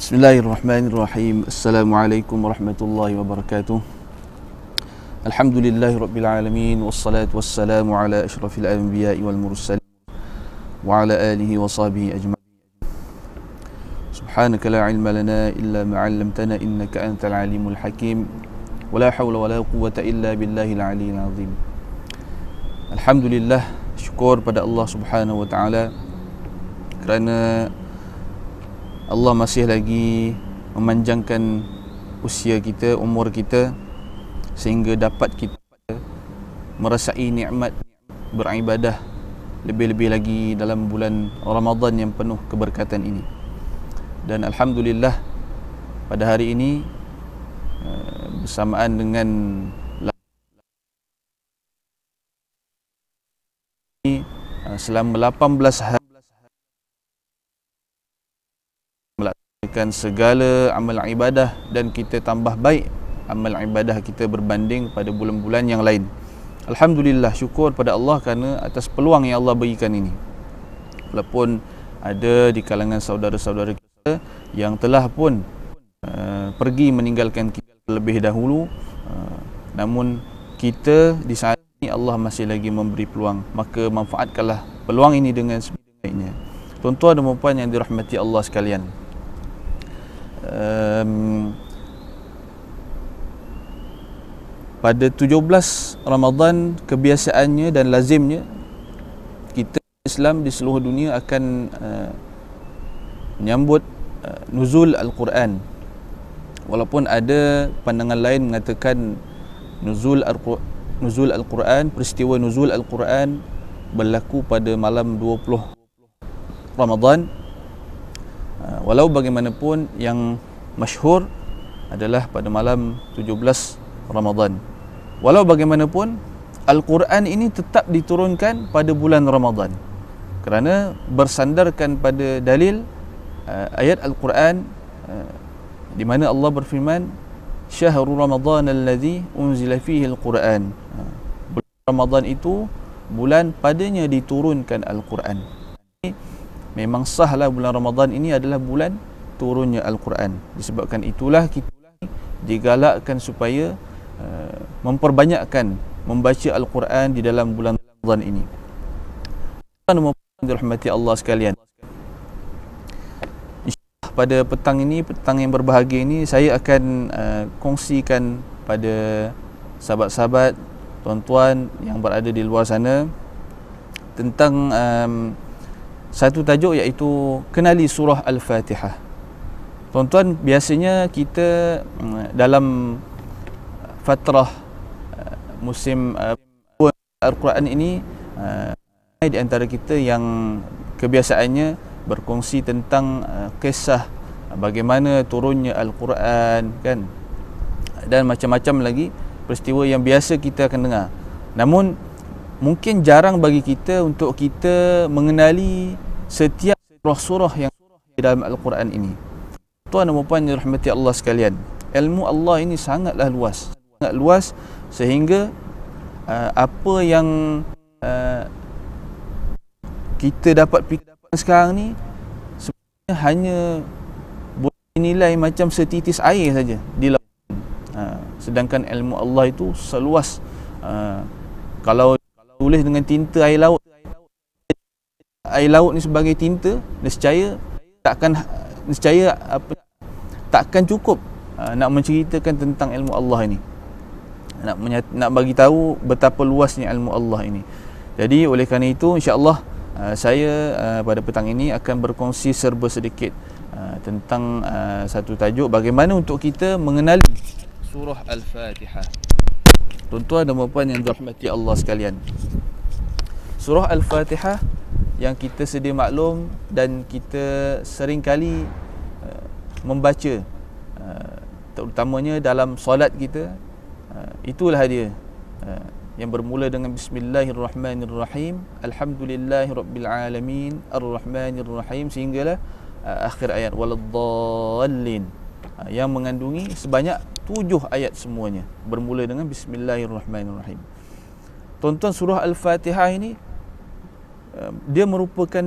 Bismillahirrahmanirrahim. Assalamualaikum warahmatullahi wabarakatuh. Alhamdulillahirabbil alamin wassalatu wassalamu ala asyrafil anbiya'i wal mursalin wa ala alihi wa sahbihi ajma'in. Subhanaka la ilma lana illa ma 'allamtana innaka antal alimul hakim. Wa la haula wa la quwwata illa billahil aliyyil azim. Alhamdulillah, syukur pada Allah Subhanahu wa taala kerana Allah masih lagi memanjangkan usia kita, umur kita, sehingga dapat kita merasai nikmat beribadah lebih-lebih lagi dalam bulan Ramadan yang penuh keberkatan ini. Dan alhamdulillah pada hari ini bersamaan dengan selama 18 hari melakukan segala amal ibadah, dan kita tambah baik amal ibadah kita berbanding pada bulan-bulan yang lain. Alhamdulillah, syukur pada Allah kerana atas peluang yang Allah berikan ini. Walaupun ada di kalangan saudara-saudara kita yang telah pun pergi meninggalkan kita lebih dahulu, namun kita di saat ini Allah masih lagi memberi peluang, maka manfaatkanlah peluang ini dengan sebaik-baiknya. Tuan-tuan dan puan yang dirahmati Allah sekalian, pada 17 Ramadan kebiasaannya dan lazimnya kita Islam di seluruh dunia akan menyambut nuzul Al-Quran. Walaupun ada pandangan lain mengatakan nuzul Al-Quran, peristiwa nuzul Al-Quran berlaku pada malam 20 Ramadan. Walau bagaimanapun yang masyhur adalah pada malam 17 Ramadan. Walau bagaimanapun Al-Quran ini tetap diturunkan pada bulan Ramadan, kerana bersandarkan pada dalil ayat Al-Quran di mana Allah berfirman, Syahrul Ramadan alladhi unzila fihi Al-Quran. Bulan Ramadan itu bulan padanya diturunkan Al-Quran. Memang sahlah bulan Ramadan ini adalah bulan turunnya Al-Quran. Disebabkan itulah kita digalakkan supaya memperbanyakkan membaca Al-Quran di dalam bulan Ramadan ini. Dirahmati Allah sekalian, InsyaAllah pada petang ini, petang yang berbahagia ini, saya akan kongsikan pada sahabat-sahabat, tuan-tuan yang berada di luar sana tentang satu tajuk, iaitu kenali surah Al-Fatihah. Tuan-tuan, biasanya kita dalam fatrah musim Al-Quran ini, di antara kita yang kebiasaannya berkongsi tentang kisah bagaimana turunnya Al-Quran, kan, dan macam-macam lagi peristiwa yang biasa kita akan dengar. Namun mungkin jarang bagi kita untuk kita mengenali setiap surah-surah yang di dalam Al-Quran ini. Tuan dan puan yang dirahmati Allah sekalian, ilmu Allah ini sangatlah luas, sangat luas, sehingga apa yang kita dapat fikirkan sekarang ni sebenarnya hanya boleh dinilai macam setitis air saja di laut. Sedangkan ilmu Allah itu seluas, kalau tulis dengan tinta air laut ni sebagai tinta, takkan cukup nak menceritakan tentang ilmu Allah ini, nak bagi tahu betapa luasnya ilmu Allah ini. Jadi oleh kerana itu, insya-Allah saya pada petang ini akan berkongsi serba sedikit tentang satu tajuk, bagaimana untuk kita mengenali surah Al-Fatihah. Tuan-tuan dan puan yang dirahmati Allah sekalian, surah Al-Fatihah yang kita sedia maklum dan kita sering kali membaca, terutamanya dalam solat kita, itulah dia, yang bermula dengan Bismillahirrahmanirrahim, Alhamdulillahirabbil alamin, Ar-Rahmanirrahim, sehinggalah akhir ayat Waladdallin, yang mengandungi sebanyak 7 ayat semuanya bermula dengan Bismillahirrahmanirrahim. Tuan-tuan, surah Al-Fatihah ini dia merupakan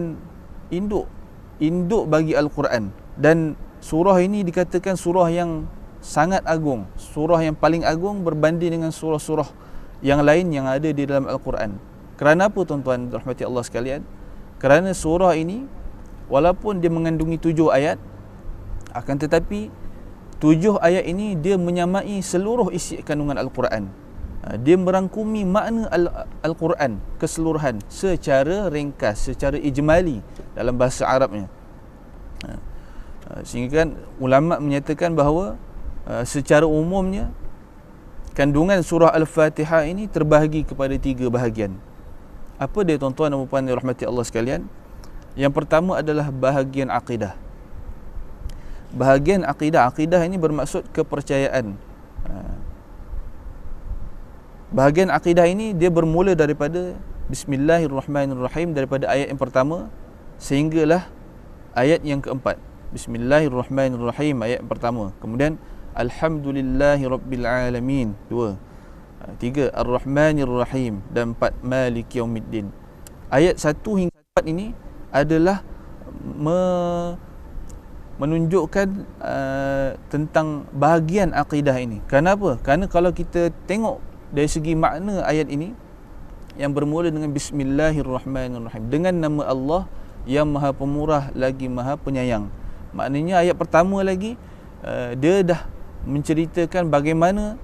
induk bagi Al-Quran, dan surah ini dikatakan surah yang sangat agung, surah yang paling agung berbanding dengan surah-surah yang lain yang ada di dalam Al-Quran. Kerana apa tuan-tuan rahmati Allah sekalian? Kerana surah ini walaupun dia mengandungi 7 ayat, akan tetapi 7 ayat ini dia menyamai seluruh isi kandungan Al-Quran. Dia merangkumi makna Al-Quran keseluruhan secara ringkas, secara ijmali dalam bahasa Arabnya. Sehingga kan ulama menyatakan bahawa secara umumnya kandungan surah Al-Fatihah ini terbahagi kepada 3 bahagian. Apa dia tuan-tuan dan puan yang rahmati Allah sekalian? Yang pertama adalah bahagian akidah. Bahagian akidah, akidah ini bermaksud kepercayaan. Bahagian akidah ini dia bermula daripada Bismillahirrahmanirrahim, daripada ayat yang pertama sehinggalah ayat yang keempat. Bismillahirrahmanirrahim ayat yang pertama. Kemudian Alhamdulillahirabbilalamin 2. 3 Ar-Rahmanirrahim, dan 4 Maliki Yaumiddin. Ayat 1 hingga 4 ini adalah menunjukkan tentang bahagian akidah ini. Kenapa? Kerana kalau kita tengok dari segi makna ayat ini yang bermula dengan Bismillahirrahmanirrahim, dengan nama Allah yang Maha Pemurah lagi Maha Penyayang. Maknanya ayat pertama lagi dia dah menceritakan bagaimana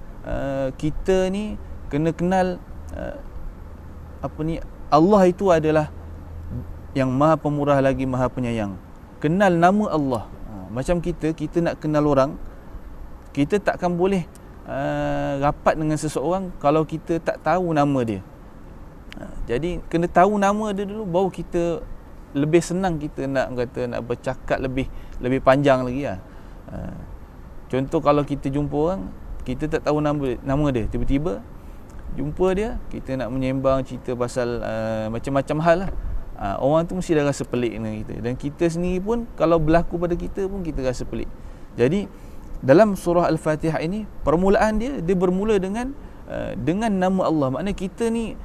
kita ni kena kenal Allah itu adalah yang Maha Pemurah lagi Maha Penyayang. Kenal nama Allah. Macam kita nak kenal orang, kita takkan boleh rapat dengan seseorang kalau kita tak tahu nama dia. Jadi kena tahu nama dia dulu, baru kita lebih senang kita nak bercakap lebih panjang lagi lah. Contoh kalau kita jumpa orang, kita tak tahu nama dia, tiba-tiba jumpa dia, kita nak menyembang cerita pasal macam-macam hal lah. Orang tu mesti dah rasa pelik dengan kita, dan kita sendiri pun kalau berlaku pada kita pun kita rasa pelik. Jadi dalam surah Al-Fatihah ini permulaan dia bermula dengan nama Allah. Maknanya kita ni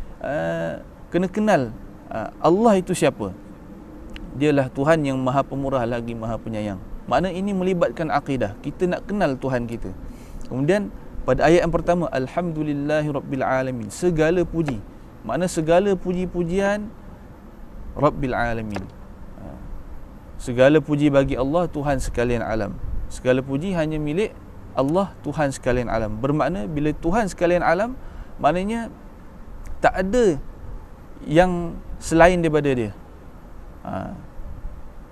kena kenal Allah itu siapa. Dialah Tuhan yang Maha Pemurah lagi Maha Penyayang. Makna ini melibatkan akidah. Kita nak kenal Tuhan kita. Kemudian pada ayat yang pertama, Alhamdulillahirabbilalamin, segala puji. Makna segala puji-pujian Rabbil Alamin. Segala puji bagi Allah, Tuhan sekalian alam. Segala puji hanya milik Allah, Tuhan sekalian alam. Bermakna bila Tuhan sekalian alam, maknanya tak ada yang selain daripada dia.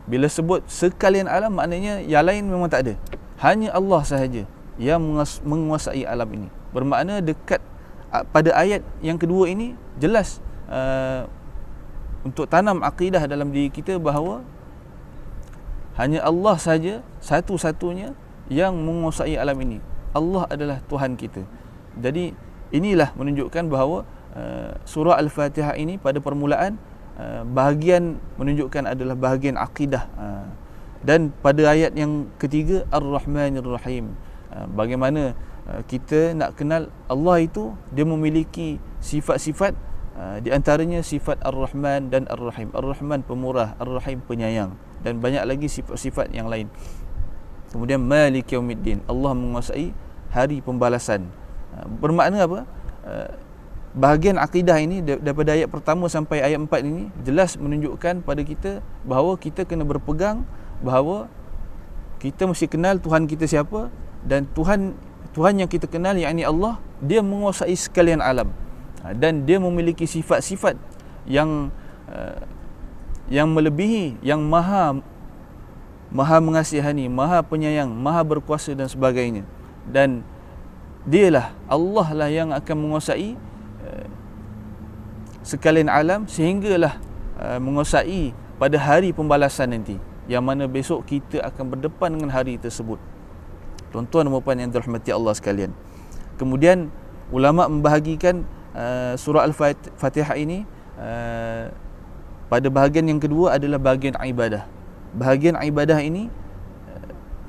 Bila sebut sekalian alam, maknanya yang lain memang tak ada. Hanya Allah sahaja yang menguasai alam ini. Bermakna dekat pada ayat yang kedua ini jelas untuk tanam akidah dalam diri kita bahawa hanya Allah saja satu-satunya yang menguasai alam ini. Allah adalah Tuhan kita. Jadi inilah menunjukkan bahawa surah Al-Fatihah ini pada permulaan bahagian menunjukkan adalah bahagian akidah. Dan pada ayat yang ketiga, Ar-Rahmanir-Rahim, bagaimana kita nak kenal Allah itu, dia memiliki sifat-sifat, di antaranya sifat Ar-Rahman dan Ar-Rahim. Ar-Rahman pemurah, Ar-Rahim penyayang, dan banyak lagi sifat-sifat yang lain. Kemudian Maliki Yaumiddin, Allah menguasai hari pembalasan. Bermakna apa? Bahagian akidah ini daripada ayat pertama sampai ayat 4 ini jelas menunjukkan pada kita bahawa kita kena berpegang bahawa kita mesti kenal Tuhan kita siapa, dan Tuhan yang kita kenal, yakni Allah, dia menguasai sekalian alam, dan dia memiliki sifat-sifat yang melebihi, yang maha mengasihani, maha penyayang, maha berkuasa dan sebagainya. Dan dialah, Allah lah yang akan menguasai sekalian alam, sehinggalah menguasai pada hari pembalasan nanti, yang mana besok kita akan berdepan dengan hari tersebut. Tuan-tuan dan puan yang dirahmati Allah sekalian. Kemudian ulama membahagikan surah Al-Fatihah ini pada bahagian yang kedua adalah bahagian ibadah. Bahagian ibadah ini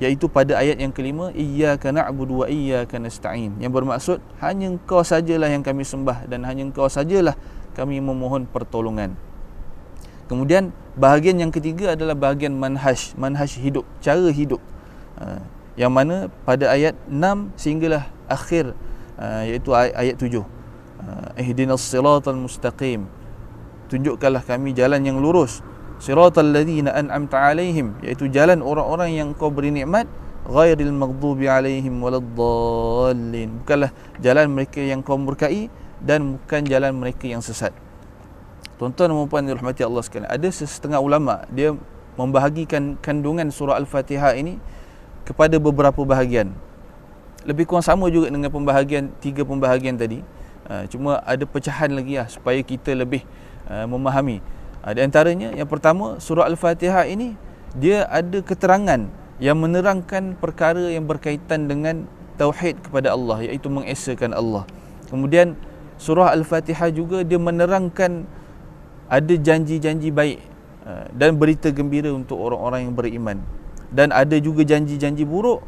iaitu pada ayat yang kelima, Iyyaka na'budu wa iyyaka nasta'in, yang bermaksud hanya Engkau sajalah yang kami sembah dan hanya Engkau sajalah kami memohon pertolongan. Kemudian bahagian yang ketiga adalah bahagian manhaj hidup, cara hidup. Yang mana pada ayat 6 sehinggalah akhir, iaitu ayat 7. Ihdinas siratal mustaqim, tunjukkanlah kami jalan yang lurus. Siratal ladzina an'amta alaihim, iaitu jalan orang-orang yang kau beri nikmat. Ghairil maghdubi alaihim waladdallin, bukanlah jalan mereka yang kau murkai dan bukan jalan mereka yang sesat. Tuan-tuan dan puan dirahmati Allah sekalian, ada setengah ulama dia membahagikan kandungan surah Al-Fatihah ini kepada beberapa bahagian. Lebih kurang sama juga dengan tiga pembahagian tadi. Cuma ada pecahan lagi supaya kita lebih memahami. Di antaranya, yang pertama, surah Al-Fatihah ini dia ada keterangan yang menerangkan perkara yang berkaitan dengan tauhid kepada Allah, iaitu mengesakan Allah. Kemudian surah Al-Fatihah juga dia menerangkan ada janji-janji baik dan berita gembira untuk orang-orang yang beriman, dan ada juga janji-janji buruk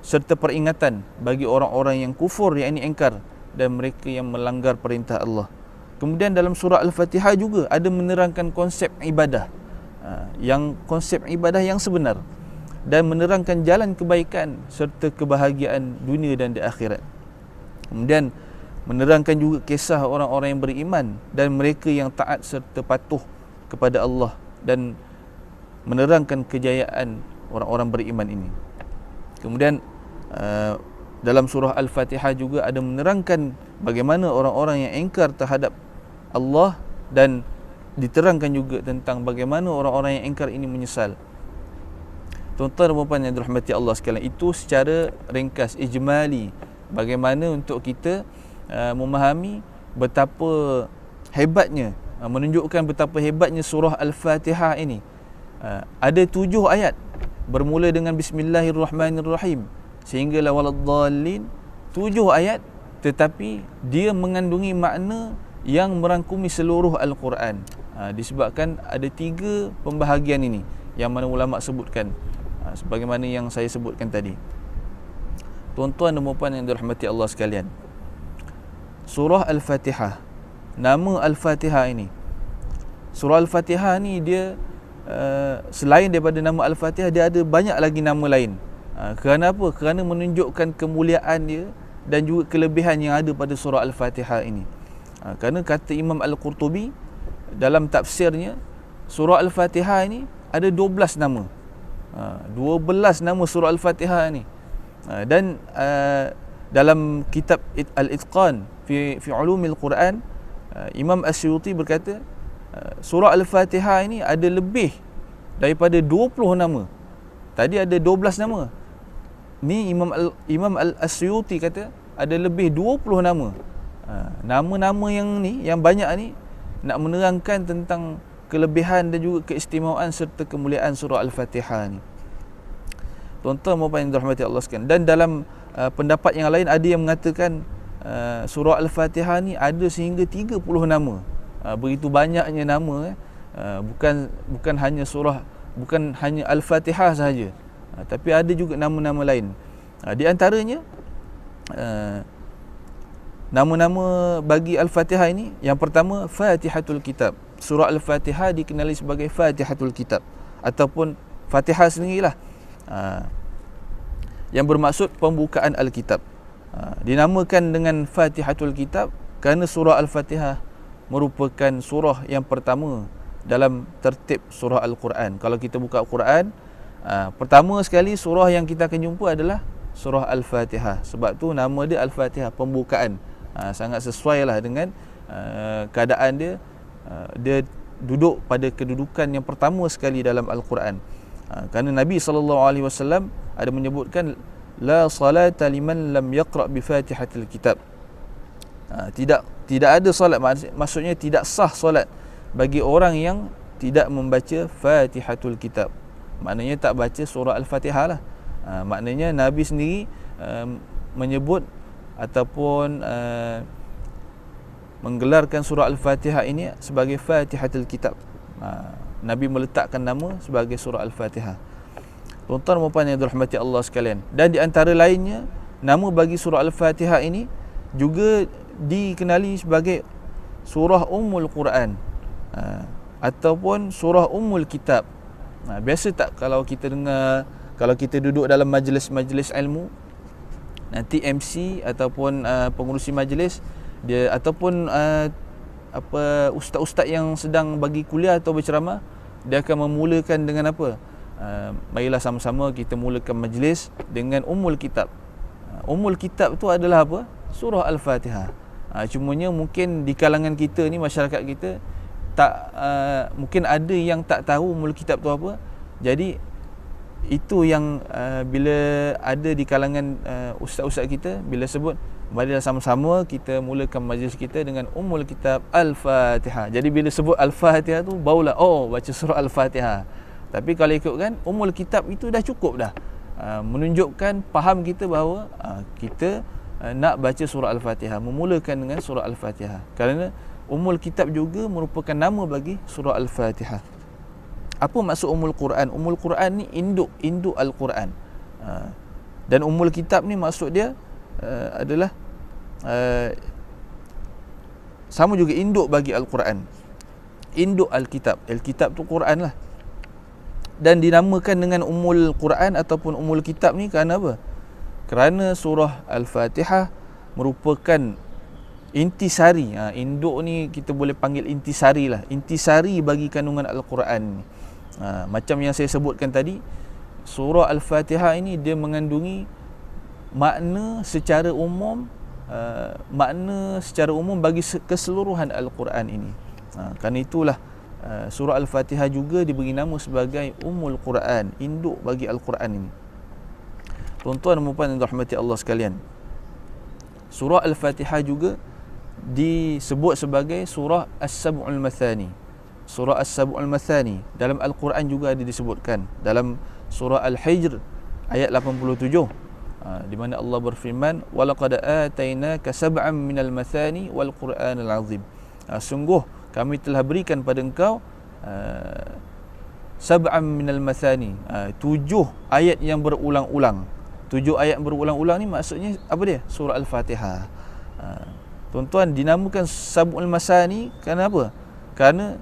serta peringatan bagi orang-orang yang kufur, yang ini engkar, dan mereka yang melanggar perintah Allah. Kemudian dalam surah Al-Fatihah juga ada menerangkan konsep ibadah, konsep ibadah yang sebenar, dan menerangkan jalan kebaikan serta kebahagiaan dunia dan di akhirat. Kemudian menerangkan juga kisah orang-orang yang beriman dan mereka yang taat serta patuh kepada Allah, dan menerangkan kejayaan orang-orang beriman ini. Kemudian dalam surah Al-Fatihah juga ada menerangkan bagaimana orang-orang yang ingkar terhadap Allah, dan diterangkan juga tentang bagaimana orang-orang yang ingkar ini menyesal. Tuan-tuan dan puan yang dirahmati Allah sekalian, itu secara ringkas, ijmali, bagaimana untuk kita memahami betapa hebatnya, menunjukkan betapa hebatnya surah Al-Fatihah ini. Ada 7 ayat bermula dengan Bismillahirrahmanirrahim sehinggalah waladdallin. 7 ayat, tetapi dia mengandungi makna yang merangkumi seluruh Al-Quran. Disebabkan ada 3 pembahagian ini yang mana ulama sebutkan, sebagaimana yang saya sebutkan tadi. Tuan-tuan dan puan yang dirahmati Allah sekalian, surah Al-Fatihah, nama Al-Fatihah ini, surah Al-Fatihah ni dia selain daripada nama Al-Fatihah, dia ada banyak lagi nama lain. Kerana apa? Kerana menunjukkan kemuliaan dia dan juga kelebihan yang ada pada surah Al-Fatihah ini. Kerana kata Imam Al-Qurtubi dalam tafsirnya, surah Al-Fatihah ini ada 12 nama. 12 nama surah Al-Fatihah ini. Dan dalam kitab Al-Itqan fi Ulumil Quran, Imam Asyuti berkata surah Al-Fatihah ini ada lebih daripada 20 nama. Tadi ada 12 nama. Ni Imam Al-Asyuti kata ada lebih 20 nama. Nama-nama yang ni, yang banyak ni, nak menerangkan tentang kelebihan dan juga keistimewaan serta kemuliaan surah Al-Fatihah ni. Tuan-tuan dan puan yang dirahmati Allah sekalian, dan dalam pendapat yang lain ada yang mengatakan surah Al-Fatihah ni ada sehingga 30 nama. Begitu banyaknya nama, bukan hanya surah, bukan hanya Al-Fatihah sahaja, tapi ada juga nama-nama lain. Di antaranya nama-nama bagi Al-Fatihah ini, yang pertama Fatihatul Kitab. Surah Al-Fatihah dikenali sebagai Fatihatul Kitab ataupun Fatihah sendirilah, yang bermaksud pembukaan Al-Kitab. Dinamakan dengan Fatihatul Kitab kerana surah Al-Fatihah merupakan surah yang pertama dalam tertib surah Al-Quran. Kalau kita buka Al-Quran, pertama sekali surah yang kita akan jumpa adalah surah Al-Fatihah. Sebab tu nama dia Al-Fatihah, pembukaan. Sangat sesuai lah dengan keadaan dia. Dia duduk pada kedudukan yang pertama sekali dalam Al-Quran. Kerana Nabi SAW ada menyebutkan la salata liman lam yaqra' bi Fatihatil Kitab. Tidak ada solat, maksudnya tidak sah solat bagi orang yang tidak membaca Fatihatul Kitab. Maknanya tak baca surah Al-Fatihah lah. Maknanya Nabi sendiri menyebut ataupun menggelarkan surah Al-Fatihah ini sebagai Fatihatul Kitab. Nabi meletakkan nama sebagai surah Al-Fatihah. Tuan-tuan dan puan yang dirahmati Allah sekalian, dan di antara lainnya, nama bagi surah Al-Fatihah ini juga dikenali sebagai surah Ummul Quran, ataupun surah Ummul Kitab. Biasa tak kalau kita dengar kalau kita duduk dalam majlis-majlis ilmu, nanti MC ataupun pengurusi majlis dia ataupun ustaz-ustaz yang sedang bagi kuliah atau berceramah, dia akan memulakan dengan apa? Marilah sama-sama kita mulakan majlis dengan Ummul Kitab. Ummul Kitab tu adalah apa? Surah Al-Fatihah. Cumanya mungkin di kalangan kita ni, masyarakat kita tak mungkin ada yang tak tahu Ummul Kitab tu apa. Jadi itu yang bila ada di kalangan ustaz-ustaz kita, bila sebut marilah sama-sama kita mulakan majlis kita dengan Ummul Kitab Al-Fatihah. Jadi bila sebut Al-Fatihah tu barulah baca surah Al-Fatihah. Tapi kalau ikutkan Ummul Kitab itu dah cukup dah. Menunjukkan faham kita bahawa kita nak baca surah Al-Fatihah, memulakan dengan surah Al-Fatihah. Kerana Ummul Kitab juga merupakan nama bagi surah Al-Fatihah. Apa maksud Ummul Quran? Ummul Quran ni induk Al-Quran. Dan Ummul Kitab ni maksud dia adalah sama juga induk bagi Al-Quran. Induk Al-Kitab. Al-Kitab tu Quran lah. Dan dinamakan dengan Ummul Quran ataupun Ummul Kitab ni kerana apa? Kerana surah Al-Fatihah merupakan intisari. Induk ni kita boleh panggil intisari lah. Intisari bagi kandungan Al-Quran ni. Macam yang saya sebutkan tadi, surah Al-Fatihah ini dia mengandungi makna secara umum, bagi keseluruhan Al-Quran ini. Kerana itulah surah Al-Fatihah juga diberi nama sebagai Ummul Quran, induk bagi Al-Quran ini. Tuan-tuan dan puan yang dirahmati Allah sekalian, surah Al-Fatihah juga disebut sebagai surah As-Sab'ul Mathani. Surah As-Sab'ul Mathani dalam Al-Quran juga ada disebutkan dalam surah Al-Hijr ayat 87, di mana Allah berfirman, walaqad atainaka sab'an minal mathani wal Qur'anil azim. Sungguh kami telah berikan pada engkau sab'an minal mathani, 7 ayat yang berulang-ulang. 7 ayat berulang-ulang ni maksudnya apa dia? Surah Al-Fatihah. Tuan-tuan, dinamakan Sab'ul Masani kerana apa? Kerana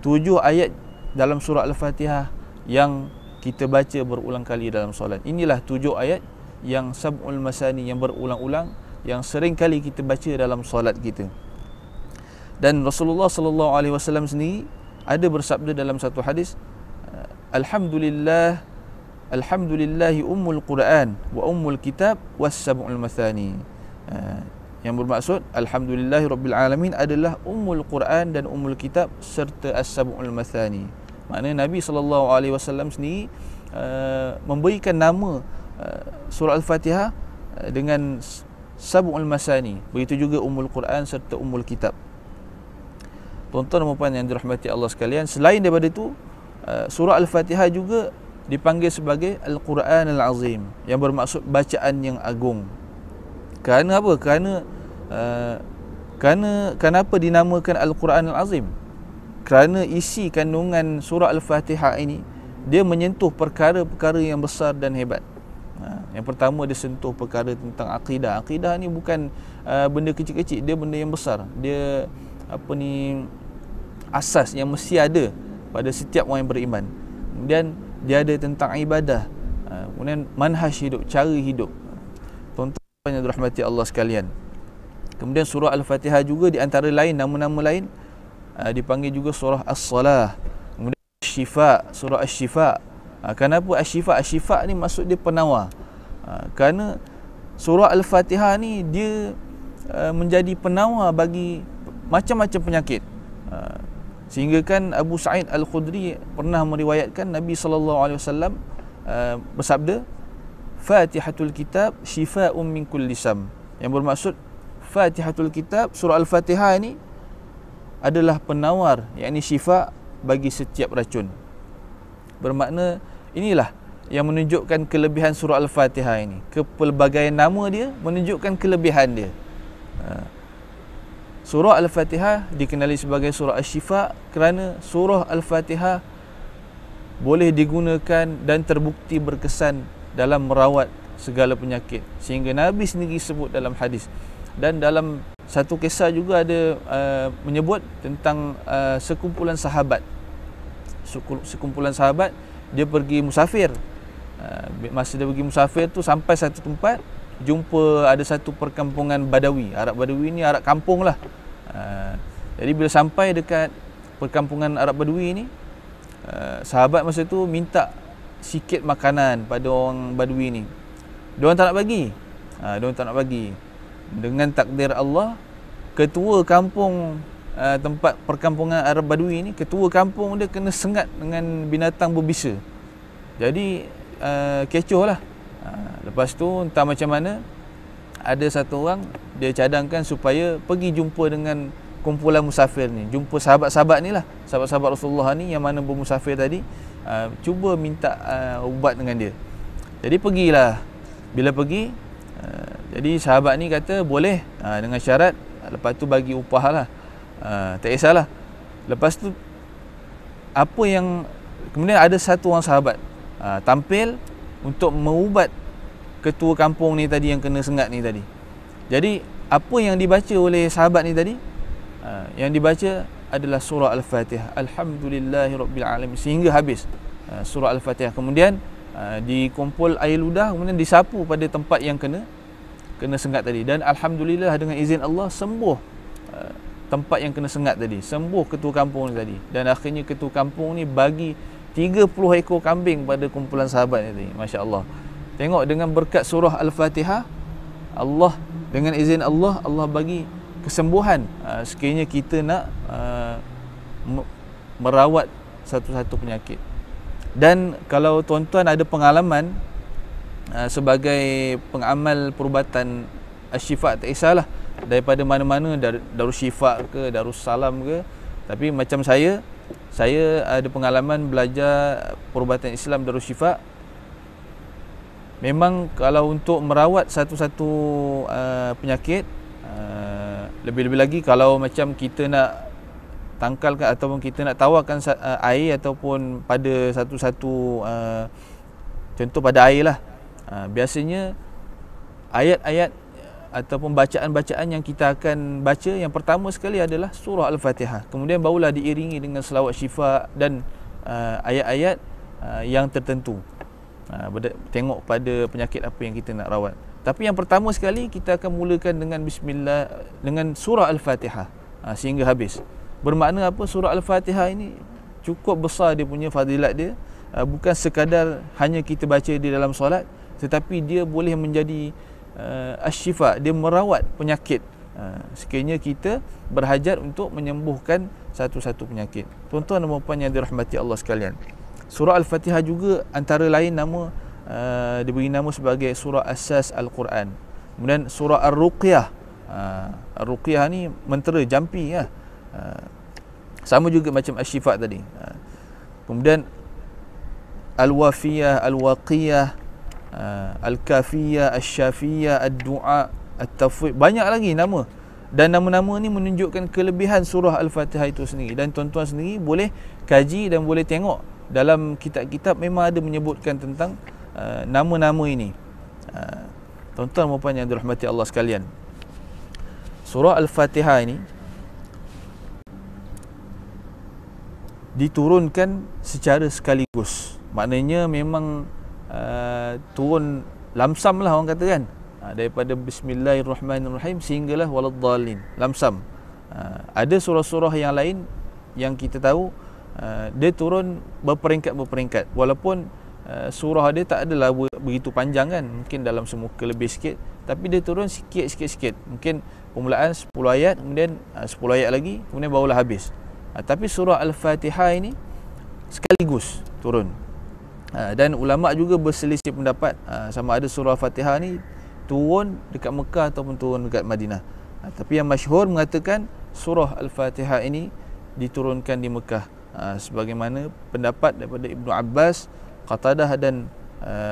7 ayat dalam surah Al-Fatihah yang kita baca berulang kali dalam solat. Inilah 7 ayat yang Sab'ul Masani, yang berulang-ulang, yang sering kali kita baca dalam solat kita. Dan Rasulullah sallallahu alaihi wasallam sendiri ada bersabda dalam satu hadis, Alhamdulillahi Ummul Quran wa Ummul Kitab was Sab'ul Mathani. Yang bermaksud Alhamdulillahi Rabbil Alamin adalah Ummul Quran dan Ummul Kitab serta As-Sab'ul Mathani. Maknanya Nabi SAW sendiri memberikan nama surah Al-Fatihah dengan Sab'ul Masani. Begitu juga Ummul Quran serta Ummul Kitab. Tuan-tuan dan puan yang dirahmati Allah sekalian, selain daripada itu, surah Al-Fatihah juga dipanggil sebagai Al-Quran Al-Azim, yang bermaksud bacaan yang agung. Kerana apa? Kenapa dinamakan Al-Quran Al-Azim? Kerana isi kandungan surah Al-Fatihah ini dia menyentuh perkara-perkara yang besar dan hebat. Yang pertama, dia sentuh perkara tentang akidah. Akidah ni bukan benda kecil-kecil, dia benda yang besar. Dia asas yang mesti ada pada setiap orang yang beriman. Kemudian dia ada tentang ibadah, kemudian manhaj hidup, cara hidup. Tuan-tuan yang dirahmati Allah sekalian, kemudian surah Al-Fatihah juga di antara lain, nama-nama lain, dipanggil juga surah As-Salah. Kemudian Syifa, surah Asy-Syifa. Kenapa Asy-Syifa? Asy-Syifa ni maksud dia penawar. Kerana surah Al-Fatihah ni dia menjadi penawar bagi macam-macam penyakit. Sehingga kan Abu Sa'id Al-Khudri pernah meriwayatkan Nabi SAW bersabda, Fatihatul Kitab syifa'un min kulli sam. Yang bermaksud Fatihatul Kitab, surah Al-Fatihah ini adalah penawar, yakni syifa bagi setiap racun. Bermakna inilah yang menunjukkan kelebihan surah Al-Fatihah ini. Kepelbagaian nama dia menunjukkan kelebihan dia. Surah Al-Fatihah dikenali sebagai surah Asy-Syifa kerana surah Al-Fatihah boleh digunakan dan terbukti berkesan dalam merawat segala penyakit, sehingga Nabi sendiri sebut dalam hadis. Dan dalam satu kisah juga ada menyebut tentang sekumpulan sahabat dia pergi musafir. Masa dia pergi musafir tu, sampai satu tempat, jumpa ada satu perkampungan Badawi. Arab Badawi ni Arab kampung lah. Jadi bila sampai dekat perkampungan Arab Badawi ni, sahabat masa tu minta sikit makanan pada orang Badawi ni. Diorang tak nak bagi. Diorang tak nak bagi. Dengan takdir Allah, ketua kampung tempat perkampungan Arab Badawi ni, ketua kampung dia kena sengat dengan binatang berbisa. Jadi kecoh lah. Lepas tu entah macam mana, ada satu orang dia cadangkan supaya pergi jumpa dengan kumpulan musafir ni, jumpa sahabat-sahabat ni lah, sahabat-sahabat Rasulullah ni yang mana bermusafir tadi, cuba minta ubat dengan dia. Jadi pergilah. Bila pergi, jadi sahabat ni kata boleh, dengan syarat lepas tu bagi upah lah, tak kisahlah. Lepas tu apa yang kemudian ada satu orang sahabat tampil untuk mengubat ketua kampung ni tadi yang kena sengat ni tadi. Jadi apa yang dibaca oleh sahabat ni tadi, yang dibaca adalah surah Al-Fatihah, Alhamdulillahirabbil alamin, sehingga habis surah Al-Fatihah. Kemudian dikumpul air ludah, kemudian disapu pada tempat yang kena sengat tadi, dan alhamdulillah dengan izin Allah sembuh tempat yang kena sengat tadi, sembuh ketua kampung ni tadi. Dan akhirnya ketua kampung ni bagi 30 ekor kambing pada kumpulan sahabat ni tadi. Masya-Allah. Tengok, dengan berkat surah Al-Fatihah, Allah dengan izin Allah, Allah bagi kesembuhan sekiranya kita nak merawat satu-satu penyakit. Dan kalau tuan-tuan ada pengalaman sebagai pengamal perubatan Asy-Syifa, tak kisahlah daripada mana-mana, Darussyifaa ke, Darussalam ke, tapi macam saya ada pengalaman belajar perubatan Islam Darussyifaa. Memang kalau untuk merawat satu-satu penyakit, lebih-lebih lagi kalau macam kita nak tangkalkan ataupun kita nak tawarkan air ataupun pada satu-satu contoh pada air lah, biasanya ayat-ayat ataupun bacaan-bacaan yang kita akan baca yang pertama sekali adalah surah Al-Fatihah, kemudian barulah diiringi dengan selawat syifa dan ayat-ayat yang tertentu, tengok pada penyakit apa yang kita nak rawat. Tapi yang pertama sekali kita akan mulakan dengan bismillah, dengan surah Al-Fatihah sehingga habis. Bermakna apa? Surah Al-Fatihah ini cukup besar dia punya fadilat dia, bukan sekadar hanya kita baca di dalam solat, tetapi dia boleh menjadi asy-syifa, dia merawat penyakit sekiranya kita berhajat untuk menyembuhkan satu-satu penyakit. Tuan-tuan dan puan yang dirahmati Allah sekalian, surah Al-Fatihah juga antara lain nama diberi nama sebagai surah asas Al-Quran. Kemudian surah Ar-Ruqyah, Ar-Ruqyah ni mentera, jampi ya. Sama juga macam Asy-Syifa tadi. Kemudian Al-Wafiyah, Al-Waqiyah, Al-Kafiyah, Asy-Syafiyah, Ad-Du'a, At-Tafwid, banyak lagi nama. Dan nama-nama ni menunjukkan kelebihan surah Al-Fatihah itu sendiri. Dan tuan-tuan sendiri boleh kaji dan boleh tengok dalam kitab-kitab memang ada menyebutkan tentang nama-nama ini. Tuan-tuan dan puan yang dirahmati Allah sekalian, surah Al-Fatihah ini diturunkan secara sekaligus. Maknanya memang turun lamsam lah orang kata kan, daripada Bismillahirrahmanirrahim sehinggalah Waladdallin, lamsam. Ada surah-surah yang lain yang kita tahu dia turun berperingkat-berperingkat, walaupun surah dia tak adalah begitu panjang kan, mungkin dalam semuka lebih sikit, tapi dia turun sikit. Mungkin permulaan 10 ayat, kemudian 10 ayat lagi, kemudian barulah habis. Tapi surah Al-Fatihah ini sekaligus turun. Dan ulama' juga berselisih pendapat sama ada surah Al-Fatihah ni turun dekat Mekah ataupun turun dekat Madinah. Tapi yang masyhur mengatakan surah Al-Fatihah ini diturunkan di Mekah, sebagaimana pendapat daripada Ibnu Abbas, Qatadah dan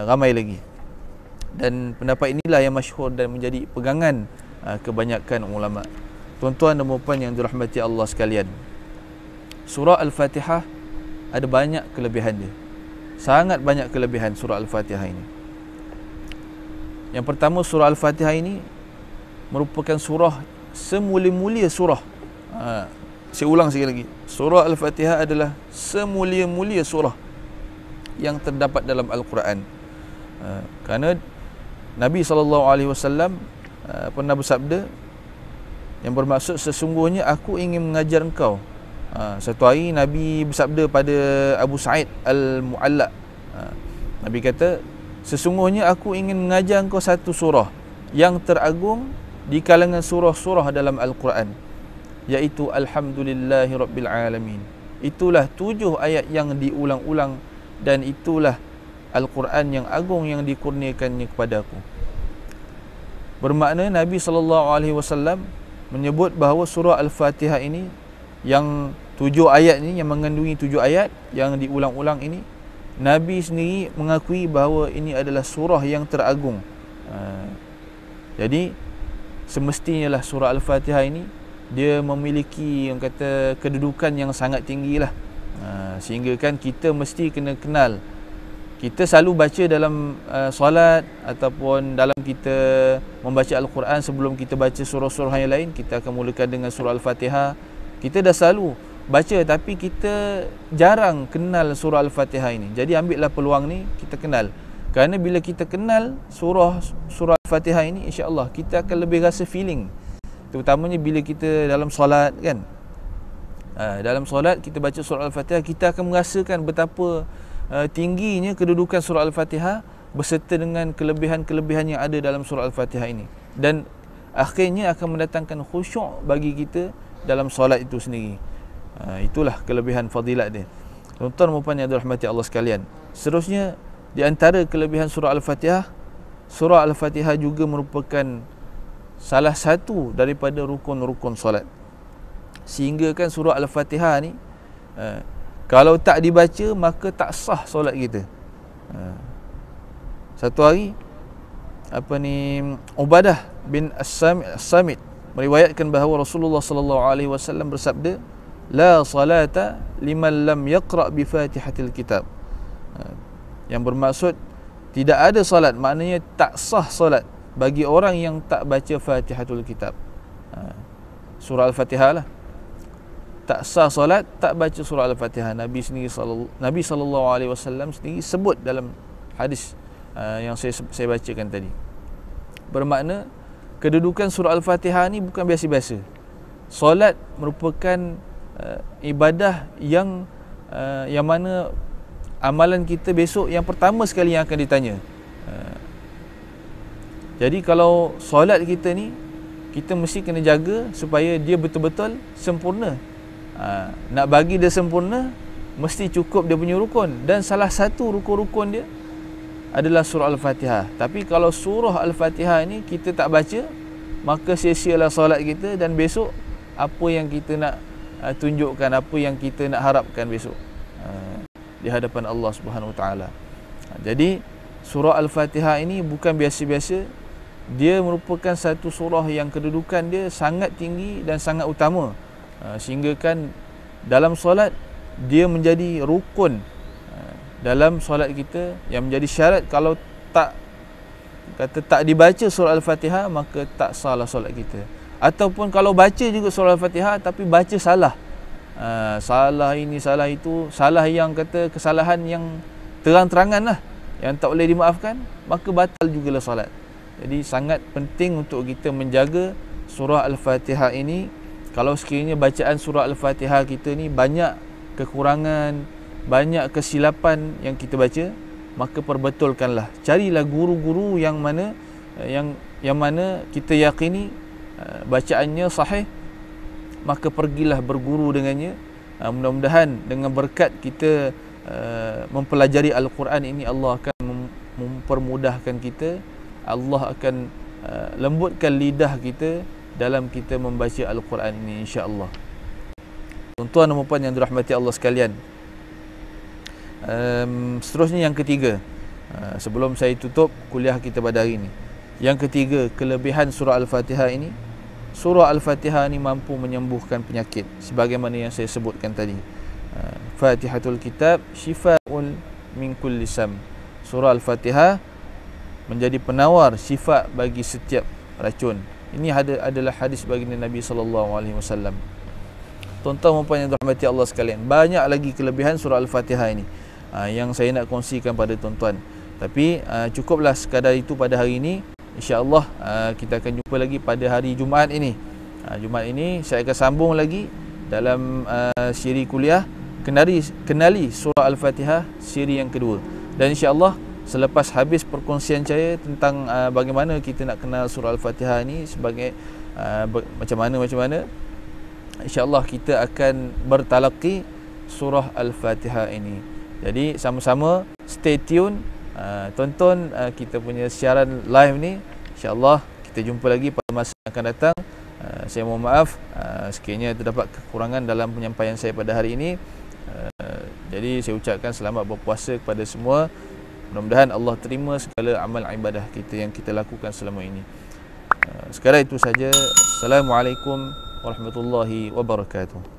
ramai lagi. Dan pendapat inilah yang masyhur dan menjadi pegangan kebanyakan ulama'. Tuan-tuan dan puan yang dirahmati Allah sekalian, surah Al-Fatihah ada banyak kelebihan dia. Sangat banyak kelebihan surah Al-Fatihah ini. Yang pertama, surah Al-Fatihah ini merupakan surah semulia-mulia surah. Saya ulang sekali lagi. Surah Al-Fatihah adalah semulia-mulia surah. yang terdapat dalam Al-Quran. Kerana Nabi SAW pernah bersabda yang bermaksud sesungguhnya aku ingin mengajar engkau. Satu hari Nabi bersabda pada Abu Sa'id Al-Mu'allaq, Nabi kata, sesungguhnya aku ingin mengajar engkau satu surah yang teragung di kalangan surah-surah dalam Al-Quran, iaitu Alhamdulillahi Rabbil Alamin. Itulah 7 ayat yang diulang-ulang dan itulah Al-Quran yang agung yang dikurniakannya kepada aku. Bermakna Nabi SAW menyebut bahawa surah Al-Fatihah ini yang 7 ayat ni, yang mengandungi 7 ayat yang diulang-ulang ini, Nabi sendiri mengakui bahawa ini adalah surah yang teragung. Jadi semestinya lah surah Al-Fatihah ini dia memiliki yang kata kedudukan yang sangat tinggi lah. Sehingga kan kita mesti kena kenal. Kita selalu baca dalam solat ataupun dalam kita membaca Al-Quran, sebelum kita baca surah-surah yang lain, kita akan mulakan dengan surah Al-Fatihah. Kita dah selalu baca tapi kita jarang kenal surah Al-Fatihah ini. Jadi ambillah peluang ni kita kenal. Kerana bila kita kenal surah Al-Fatihah ini, insya-Allah kita akan lebih rasa feeling. Terutamanya bila kita dalam solat kan. Dalam solat kita baca surah Al-Fatihah, kita akan merasakan betapa tingginya kedudukan surah Al-Fatihah beserta dengan kelebihan-kelebihan yang ada dalam surah Al-Fatihah ini, dan akhirnya akan mendatangkan khusyuk bagi kita dalam solat itu sendiri. Itulah kelebihan fadilat dia. Tuan-tuan dan puan yang dirahmati Allah sekalian, seterusnya di antara kelebihan surah Al-Fatihah, surah Al-Fatihah juga merupakan salah satu daripada rukun-rukun solat. Sehingga kan surah Al-Fatihah ni kalau tak dibaca maka tak sah solat kita. Satu hari Ubadah bin As-Samit meriwayatkan bahawa Rasulullah SAW bersabda, la salata liman lam yaqra' bi Fatihatil Kitab. Yang bermaksud tidak ada solat, maknanya tak sah solat bagi orang yang tak baca Fatihatul Kitab. Surah Al-Fatihah lah. Tak sah solat tak baca surah Al-Fatihah. Nabi SAW sendiri sebut dalam hadis yang saya bacakan tadi. Bermakna kedudukan surah Al-Fatihah ni bukan biasa-biasa. Solat merupakan ibadah yang mana amalan kita besok yang pertama sekali yang akan ditanya. Jadi kalau solat kita ni, kita mesti kena jaga supaya dia betul-betul sempurna. Nak bagi dia sempurna, mesti cukup dia punya rukun, dan salah satu rukun-rukun dia adalah surah Al-Fatihah. Tapi kalau surah Al-Fatihah ni kita tak baca, maka sia-sialah solat kita, dan besok apa yang kita nak tunjukkan, apa yang kita nak harapkan besok di hadapan Allah Subhanahu Wa Taala. Jadi surah Al-Fatihah ini bukan biasa-biasa. Dia merupakan satu surah yang kedudukan dia sangat tinggi dan sangat utama. Sehingga kan dalam solat dia menjadi rukun dalam solat kita, yang menjadi syarat. Kalau tak dibaca surah Al-Fatihah, maka tak sahlah solat kita. Ataupun kalau baca juga surah Al-Fatihah tapi baca salah, salah ini, salah itu, salah yang kata kesalahan yang terang-terangan lah, yang tak boleh dimaafkan, maka batal jugalah solat. Jadi sangat penting untuk kita menjaga surah Al-Fatihah ini. Kalau sekiranya bacaan surah Al-Fatihah kita ni banyak kekurangan, banyak kesilapan yang kita baca, maka perbetulkanlah. Carilah guru-guru yang mana kita yakini bacaannya sahih, maka pergilah berguru dengannya. Mudah-mudahan dengan berkat kita mempelajari Al-Quran ini, Allah akan mempermudahkan kita, Allah akan lembutkan lidah kita dalam kita membaca Al-Quran ini, insya-Allah. Tuan-tuan dan puan yang dirahmati Allah sekalian, seterusnya yang ketiga, sebelum saya tutup kuliah kita pada hari ini, yang ketiga kelebihan surah Al-Fatihah ini, surah Al-Fatihah ini mampu menyembuhkan penyakit sebagaimana yang saya sebutkan tadi. Fatihatul Kitab syifa'un min kulli sam. Surah Al-Fatihah menjadi penawar syifa bagi setiap racun. Ini adalah hadis baginda Nabi SAW. Tuan-tuan dan puan yang dirahmati Allah sekalian, banyak lagi kelebihan surah Al-Fatihah ini. yang saya nak kongsikan pada tuan-tuan. Tapi cukuplah sekadar itu pada hari ini. InsyaAllah kita akan jumpa lagi pada hari Jumaat ini. Jumaat ini saya akan sambung lagi dalam siri kuliah Kenali Surah Al-Fatihah siri yang kedua. Dan insyaAllah selepas habis perkongsian saya tentang bagaimana kita nak kenal Surah Al-Fatihah ini sebagai macam mana, insyaAllah kita akan bertalaqi Surah Al-Fatihah ini. Jadi sama-sama stay tune, tonton kita punya siaran live ni. InsyaAllah kita jumpa lagi pada masa yang akan datang. Saya mohon maaf sekiranya terdapat kekurangan dalam penyampaian saya pada hari ini. Jadi saya ucapkan selamat berpuasa kepada semua. Mudah-mudahan Allah terima segala amal ibadah kita yang kita lakukan selama ini. Sekarang itu saja. Assalamualaikum warahmatullahi wabarakatuh.